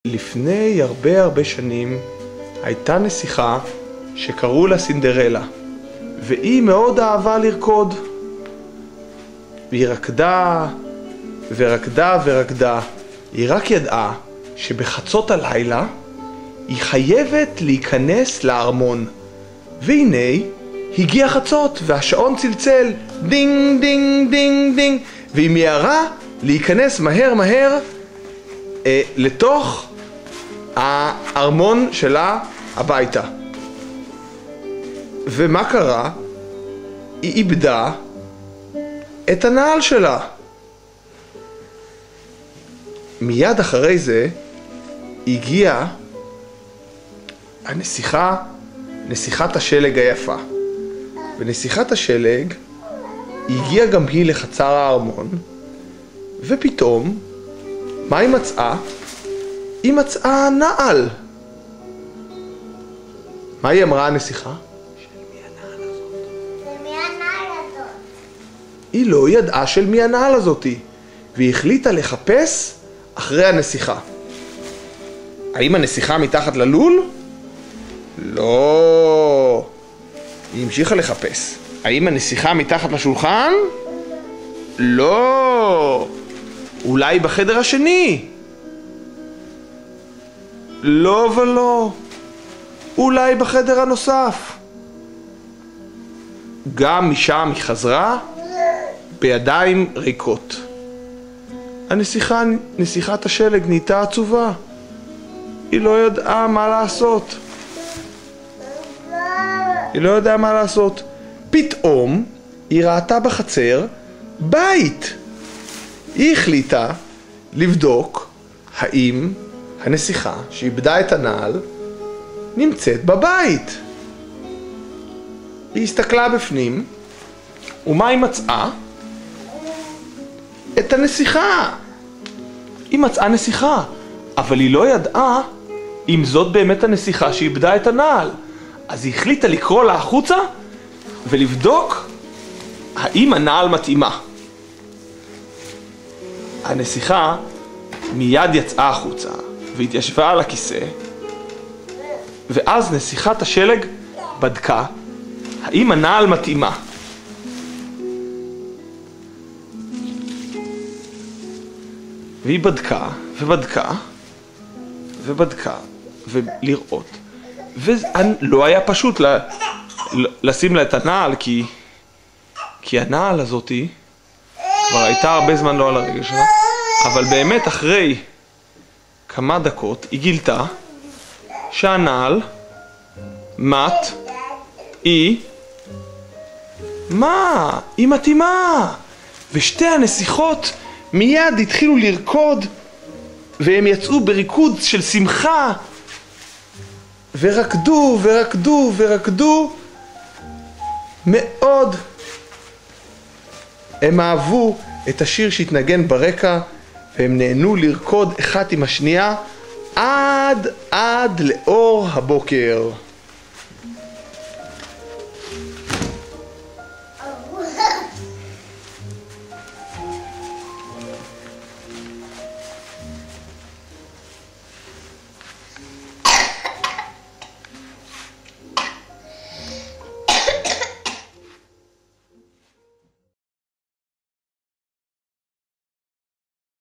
לפני הרבה שנים הייתה נסיכה שקראו לה סינדרלה, והיא מאוד אהבה לרקוד. והיא רקדה ורקדה ורקדה. היא רק ידעה שבחצות הלילה היא חייבת להיכנס לארמון. והנה הגיע חצות והשעון צלצל דינג דינג דינג דינג, והיא מיהרה להיכנס מהר לתוך הארמון שלה הביתה. ומה קרה? היא איבדה את הנעל שלה. מיד אחרי זה הגיעה הנסיכה, נסיכת השלג היפה. ונסיכת השלג הגיעה גם היא לחצר הארמון, ופתאום מה היא מצאה? היא מצאה נעל. מה היא אמרה הנסיכה? של מי הנעל הזאת? של מי הנעל הזאת? היא לא ידעה של מי הנעל הזאת, והיא החליטה לחפש אחרי הנסיכה. האם הנסיכה מתחת ללול? לא. היא המשיכה לחפש. האם הנסיכה מתחת לשולחן? לא. אולי בחדר השני? לא ולא. אולי בחדר הנוסף? גם משם היא חזרה בידיים ריקות. הנסיכה, נסיכת השלג, נהייתה עצובה. היא לא ידעה מה לעשות. היא לא ידעה מה לעשות. פתאום היא ראתה בחצר בית. היא החליטה לבדוק האם הנסיכה שאיבדה את הנעל נמצאת בבית. היא הסתכלה בפנים, ומה היא מצאה? את הנסיכה. היא מצאה נסיכה, אבל היא לא ידעה אם זאת באמת הנסיכה שאיבדה את הנעל. אז היא החליטה לקרוא לה החוצה ולבדוק האם הנעל מתאימה. הנסיכה מיד יצאה החוצה והתיישבה על הכיסא, ואז נסיכת השלג בדקה האם הנעל מתאימה. והיא בדקה ובדקה ובדקה ולראות, ולא היה פשוט לשים לה את הנעל, כי הנעל הזאת כבר הייתה הרבה זמן לא על הרגל שלה. אבל באמת אחרי כמה דקות היא גילתה שהנעל היא מתאימה. ושתי הנסיכות מיד התחילו לרקוד, והם יצאו בריקוד של שמחה, ורקדו ורקדו ורקדו מאוד. הם אהבו את השיר שהתנגן ברקע, והם נהנו לרקוד אחת עם השנייה עד לאור הבוקר.